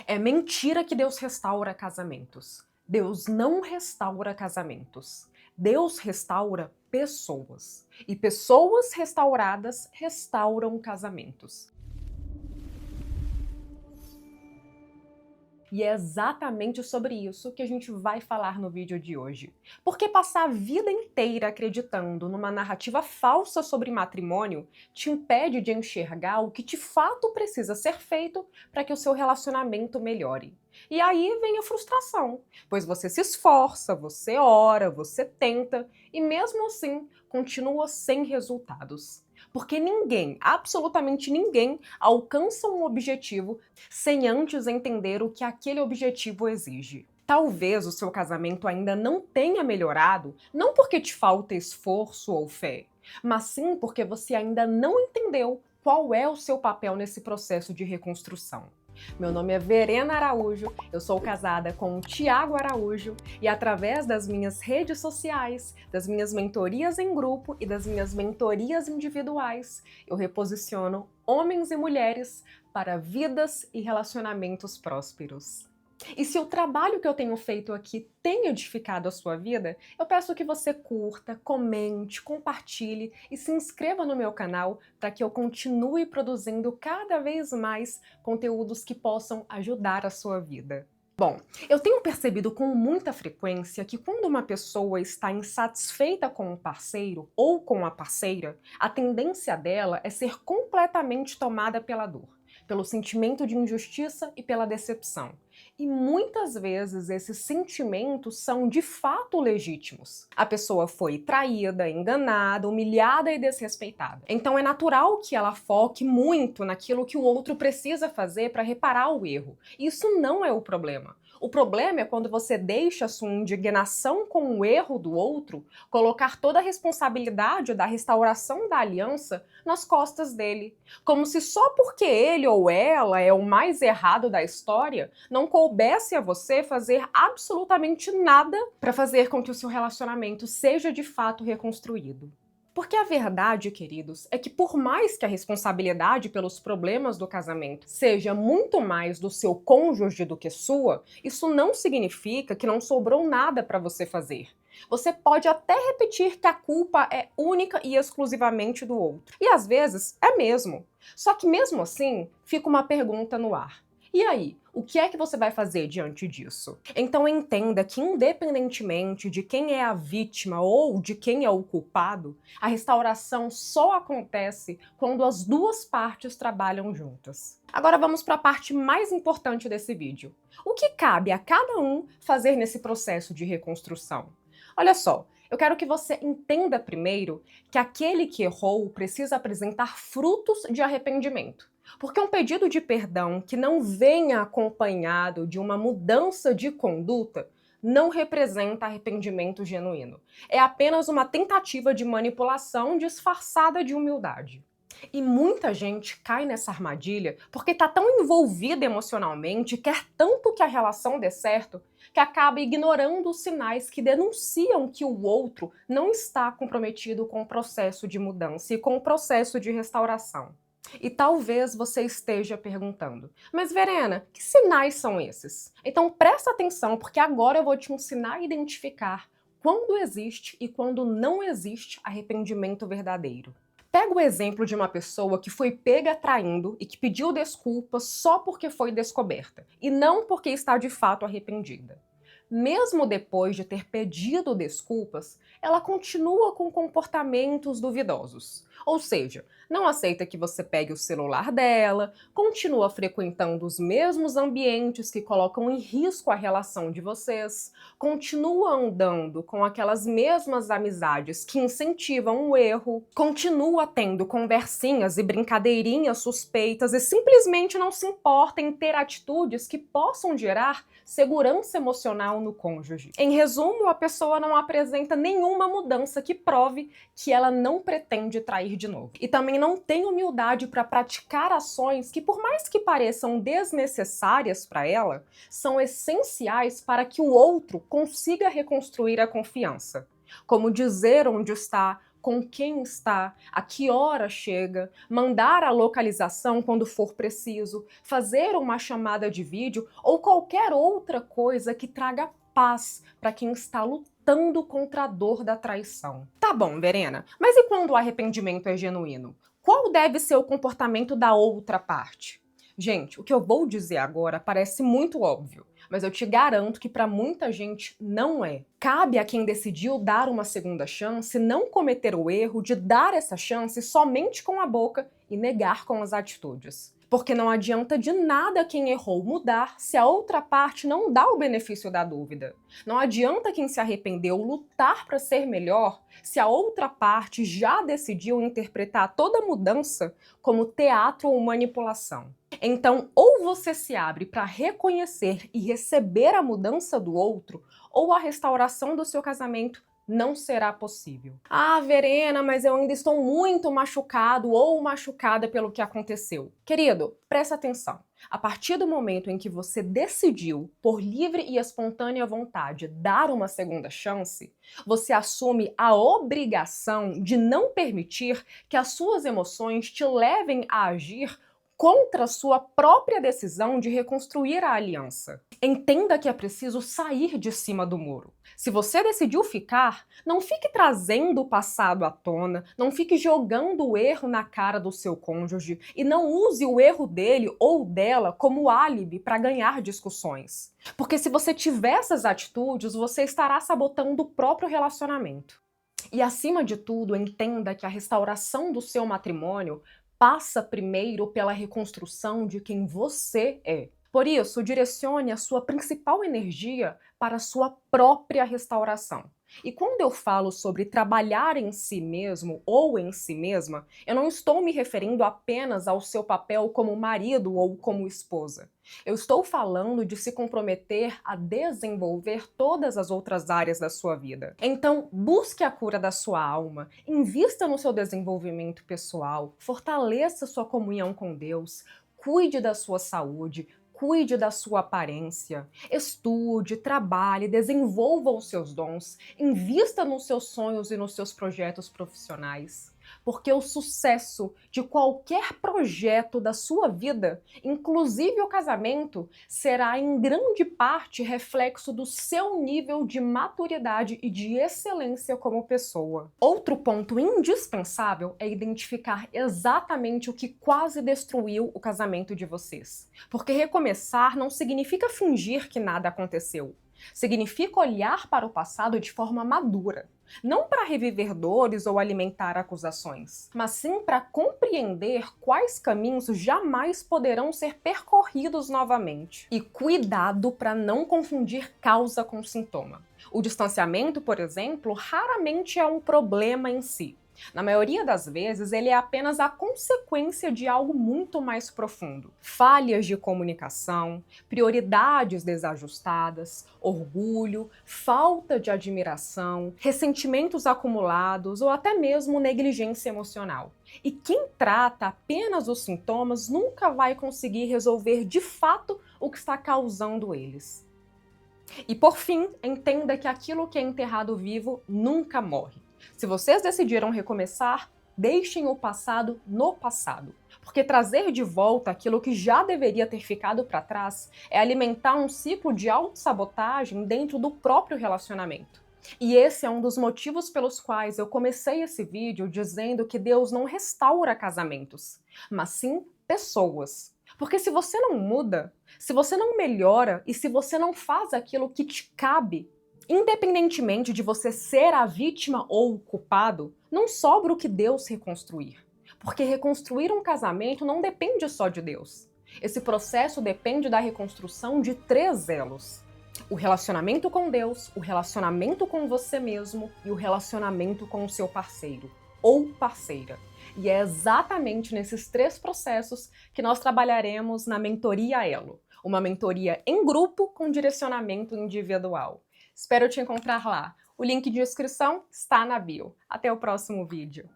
É mentira que Deus restaura casamentos. Deus não restaura casamentos. Deus restaura pessoas. E pessoas restauradas restauram casamentos. E é exatamente sobre isso que a gente vai falar no vídeo de hoje. Porque passar a vida inteira acreditando numa narrativa falsa sobre matrimônio te impede de enxergar o que de fato precisa ser feito para que o seu relacionamento melhore. E aí vem a frustração, pois você se esforça, você ora, você tenta e mesmo assim continua sem resultados. Porque ninguém, absolutamente ninguém, alcança um objetivo sem antes entender o que aquele objetivo exige. Talvez o seu casamento ainda não tenha melhorado, não porque te falta esforço ou fé, mas sim porque você ainda não entendeu qual é o seu papel nesse processo de reconstrução. Meu nome é Verena Araújo, eu sou casada com o Tiago Araújo e através das minhas redes sociais, das minhas mentorias em grupo e das minhas mentorias individuais, eu reposiciono homens e mulheres para vidas e relacionamentos prósperos. E se o trabalho que eu tenho feito aqui tem edificado a sua vida, eu peço que você curta, comente, compartilhe e se inscreva no meu canal para que eu continue produzindo cada vez mais conteúdos que possam ajudar a sua vida. Bom, eu tenho percebido com muita frequência que quando uma pessoa está insatisfeita com o parceiro ou com a parceira, a tendência dela é ser completamente tomada pela dor, pelo sentimento de injustiça e pela decepção. E muitas vezes esses sentimentos são de fato legítimos. A pessoa foi traída, enganada, humilhada e desrespeitada. Então é natural que ela foque muito naquilo que o outro precisa fazer para reparar o erro. Isso não é o problema. O problema é quando você deixa a sua indignação com o erro do outro colocar toda a responsabilidade da restauração da aliança nas costas dele. Como se só porque ele ou ela é o mais errado da história, não coubesse a você fazer absolutamente nada para fazer com que o seu relacionamento seja de fato reconstruído. Porque a verdade, queridos, é que por mais que a responsabilidade pelos problemas do casamento seja muito mais do seu cônjuge do que sua, isso não significa que não sobrou nada para você fazer. Você pode até repetir que a culpa é única e exclusivamente do outro. E às vezes é mesmo. Só que mesmo assim, fica uma pergunta no ar. E aí, o que é que você vai fazer diante disso? Então entenda que independentemente de quem é a vítima ou de quem é o culpado, a restauração só acontece quando as duas partes trabalham juntas. Agora vamos para a parte mais importante desse vídeo. O que cabe a cada um fazer nesse processo de reconstrução? Olha só, eu quero que você entenda primeiro que aquele que errou precisa apresentar frutos de arrependimento. Porque um pedido de perdão que não venha acompanhado de uma mudança de conduta não representa arrependimento genuíno. É apenas uma tentativa de manipulação disfarçada de humildade. E muita gente cai nessa armadilha porque está tão envolvida emocionalmente, quer tanto que a relação dê certo, que acaba ignorando os sinais que denunciam que o outro não está comprometido com o processo de mudança e com o processo de restauração. E talvez você esteja perguntando, mas Verena, que sinais são esses? Então presta atenção, porque agora eu vou te ensinar a identificar quando existe e quando não existe arrependimento verdadeiro. Pega o exemplo de uma pessoa que foi pega traindo e que pediu desculpas só porque foi descoberta, e não porque está de fato arrependida. Mesmo depois de ter pedido desculpas, ela continua com comportamentos duvidosos. Ou seja, não aceita que você pegue o celular dela, continua frequentando os mesmos ambientes que colocam em risco a relação de vocês, continua andando com aquelas mesmas amizades que incentivam o erro, continua tendo conversinhas e brincadeirinhas suspeitas e simplesmente não se importa em ter atitudes que possam gerar segurança emocional no cônjuge. Em resumo, a pessoa não apresenta nenhuma mudança que prove que ela não pretende trair de novo. E também não tem humildade para praticar ações que, por mais que pareçam desnecessárias para ela, são essenciais para que o outro consiga reconstruir a confiança. Como dizer onde está, com quem está, a que hora chega, mandar a localização quando for preciso, fazer uma chamada de vídeo ou qualquer outra coisa que traga paz para quem está lutando contra a dor da traição. Tá bom, Verena, mas e quando o arrependimento é genuíno? Qual deve ser o comportamento da outra parte? Gente, o que eu vou dizer agora parece muito óbvio, mas eu te garanto que para muita gente não é. Cabe a quem decidiu dar uma segunda chance não cometer o erro de dar essa chance somente com a boca e negar com as atitudes. Porque não adianta de nada quem errou mudar se a outra parte não dá o benefício da dúvida. Não adianta quem se arrependeu lutar para ser melhor se a outra parte já decidiu interpretar toda mudança como teatro ou manipulação. Então, ou você se abre para reconhecer e receber a mudança do outro, ou a restauração do seu casamento não será possível. Ah, Verena, mas eu ainda estou muito machucado ou machucada pelo que aconteceu. Querido, presta atenção. A partir do momento em que você decidiu, por livre e espontânea vontade, dar uma segunda chance, você assume a obrigação de não permitir que as suas emoções te levem a agir contra a sua própria decisão de reconstruir a aliança. Entenda que é preciso sair de cima do muro. Se você decidiu ficar, não fique trazendo o passado à tona, não fique jogando o erro na cara do seu cônjuge e não use o erro dele ou dela como álibi para ganhar discussões. Porque se você tiver essas atitudes, você estará sabotando o próprio relacionamento. E acima de tudo, entenda que a restauração do seu matrimônio passa primeiro pela reconstrução de quem você é. Por isso, direcione a sua principal energia para a sua própria restauração. E quando eu falo sobre trabalhar em si mesmo ou em si mesma, eu não estou me referindo apenas ao seu papel como marido ou como esposa. Eu estou falando de se comprometer a desenvolver todas as outras áreas da sua vida. Então, busque a cura da sua alma, invista no seu desenvolvimento pessoal, fortaleça sua comunhão com Deus, cuide da sua saúde, cuide da sua aparência, estude, trabalhe, desenvolva os seus dons, invista nos seus sonhos e nos seus projetos profissionais. Porque o sucesso de qualquer projeto da sua vida, inclusive o casamento, será em grande parte reflexo do seu nível de maturidade e de excelência como pessoa. Outro ponto indispensável é identificar exatamente o que quase destruiu o casamento de vocês. Porque recomeçar não significa fingir que nada aconteceu. Significa olhar para o passado de forma madura. Não para reviver dores ou alimentar acusações, mas sim para compreender quais caminhos jamais poderão ser percorridos novamente. E cuidado para não confundir causa com sintoma. O distanciamento, por exemplo, raramente é um problema em si. Na maioria das vezes, ele é apenas a consequência de algo muito mais profundo. Falhas de comunicação, prioridades desajustadas, orgulho, falta de admiração, ressentimentos acumulados ou até mesmo negligência emocional. E quem trata apenas os sintomas nunca vai conseguir resolver de fato o que está causando eles. E por fim, entenda que aquilo que é enterrado vivo nunca morre. Se vocês decidiram recomeçar, deixem o passado no passado. Porque trazer de volta aquilo que já deveria ter ficado para trás é alimentar um ciclo de autossabotagem dentro do próprio relacionamento. E esse é um dos motivos pelos quais eu comecei esse vídeo dizendo que Deus não restaura casamentos, mas sim pessoas. Porque se você não muda, se você não melhora e se você não faz aquilo que te cabe, independentemente de você ser a vítima ou o culpado, não sobra o que Deus reconstruir. Porque reconstruir um casamento não depende só de Deus. Esse processo depende da reconstrução de 3 elos. O relacionamento com Deus, o relacionamento com você mesmo e o relacionamento com o seu parceiro ou parceira. E é exatamente nesses 3 processos que nós trabalharemos na Mentoria Elo, uma mentoria em grupo com direcionamento individual. Espero te encontrar lá. O link de inscrição está na bio. Até o próximo vídeo.